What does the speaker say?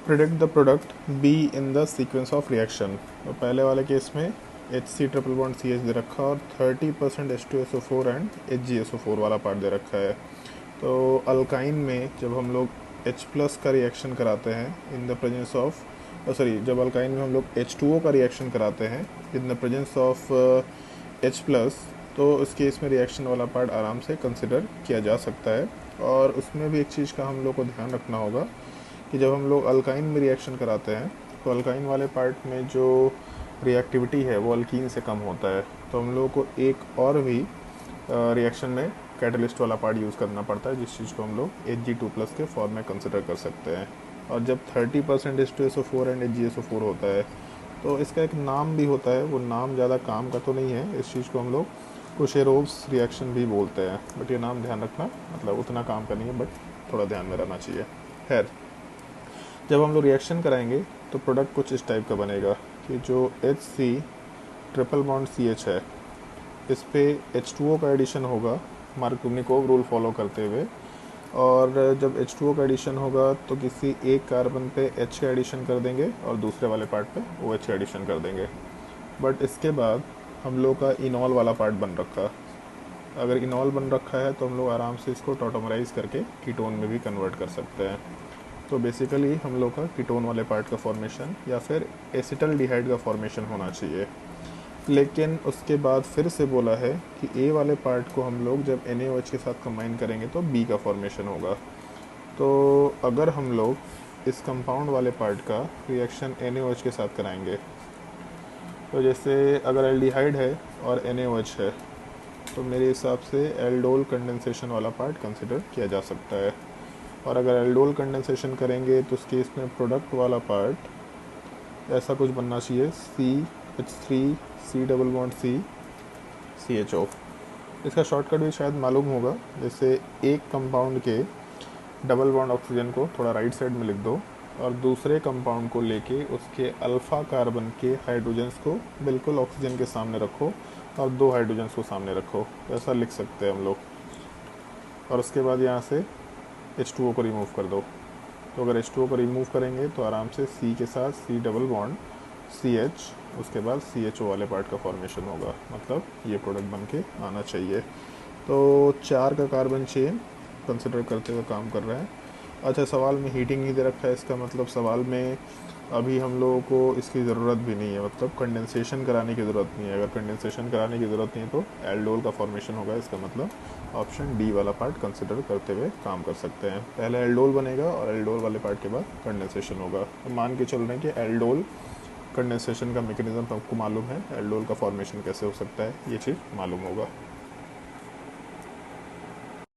Predict the product be in the sequence of reaction. तो पहले वाले केस में HC ट्रिपल बॉन्ड CH दे रखा और 30% H2SO4 एंड HgSO4 वाला पार्ट दे रखा है। तो अल्काइन में जब हम लोग H प्लस का रिएक्शन कराते हैं इन द प्रेजेंस ऑफ जब अल्काइन में हम लोग H2O का रिएक्शन कराते हैं in the presence of H plus, तो इस केस में रिएक्शन वाला पार्ट आराम से कंसिडर किया जा सकता है। और उसमें भी एक चीज़ का हम लोग को ध्यान रखना होगा कि जब हम लोग अल्काइन में रिएक्शन कराते हैं तो अल्काइन वाले पार्ट में जो रिएक्टिविटी है वो अल्कीन से कम होता है। तो हम लोग को एक और भी रिएक्शन में कैटलिस्ट वाला पार्ट यूज़ करना पड़ता है, जिस चीज़ को हम लोग Hg2+ के फॉर्म में कंसिडर कर सकते हैं। और जब 30% H2SO4 एंड HgSO4 होता है तो इसका एक नाम भी होता है, वो नाम ज़्यादा काम का तो नहीं है। इस चीज़ को हम लोग कुशेरोव्स रिएक्शन भी बोलते हैं, बट ये नाम ध्यान रखना, मतलब उतना काम का नहीं है, बट थोड़ा ध्यान में रहना चाहिए। खैर, जब हम लोग रिएक्शन कराएंगे तो प्रोडक्ट कुछ इस टाइप का बनेगा कि जो HC ट्रिपल बॉन्ड CH है इस पे H2O का एडिशन होगा मार्कोवनिकोव रूल फॉलो करते हुए। और जब H2O का एडिशन होगा तो किसी एक कार्बन पे H का एडिशन कर देंगे और दूसरे वाले पार्ट पे OH का एडिशन कर देंगे। बट इसके बाद हम लोग का इनॉल वाला पार्ट बन रखा। अगर इनॉल बन रखा है तो हम लोग आराम से इसको टॉटोमराइज करके कीटोन में भी कन्वर्ट कर सकते हैं। तो बेसिकली हम लोग का कीटोन वाले पार्ट का फॉर्मेशन या फिर एसिटल्डिहाइड का फॉर्मेशन होना चाहिए। लेकिन उसके बाद फिर से बोला है कि ए वाले पार्ट को हम लोग जब NaOH के साथ कंबाइन करेंगे तो बी का फॉर्मेशन होगा। तो अगर हम लोग इस कंपाउंड वाले पार्ट का रिएक्शन NaOH के साथ कराएंगे, तो जैसे अगर एल्डिहाइड है और NaOH है तो मेरे हिसाब से एल्डोल कंडेंसेशन वाला पार्ट कंसिडर किया जा सकता है। और अगर एल्डोल कंडेंसेशन करेंगे तो उस केस में प्रोडक्ट वाला पार्ट ऐसा कुछ बनना चाहिए CH3 C double bond C CHO। इसका शॉर्टकट भी शायद मालूम होगा, जैसे एक कंपाउंड के डबल बॉन्ड ऑक्सीजन को थोड़ा राइट साइड में लिख दो और दूसरे कंपाउंड को लेके उसके अल्फ़ा कार्बन के हाइड्रोजन्स को बिल्कुल ऑक्सीजन के सामने रखो और दो हाइड्रोजन्स को सामने रखो, ऐसा लिख सकते हैं हम लोग। और उसके बाद यहाँ से H2O को रिमूव कर दो। तो अगर H2O को रिमूव करेंगे तो आराम से C के साथ C डबल बॉन्ड CH, उसके बाद CHO वाले पार्ट का फॉर्मेशन होगा, मतलब ये प्रोडक्ट बन के आना चाहिए। तो 4 का कार्बन चेन कंसिडर करते हुए काम कर रहे हैं। अच्छा, सवाल में हीटिंग नहीं दे रखा है, इसका मतलब सवाल में अभी हम लोगों को इसकी ज़रूरत भी नहीं है, मतलब कंडेंसेशन कराने की ज़रूरत नहीं है। अगर कंडेंसेशन कराने की ज़रूरत नहीं है तो एल्डोल का फॉर्मेशन होगा। इसका मतलब ऑप्शन डी वाला पार्ट कंसिडर करते हुए काम कर सकते हैं। पहले एल्डोल बनेगा और एल्डोल वाले पार्ट के बाद कंडेंसेशन होगा। तो मान के चल रहे हैं कि एल्डोल कंडेंसेशन का मैकेनिज्म आपको मालूम है, एल्डोल का फॉर्मेशन कैसे हो सकता है, ये चीज़ मालूम होगा।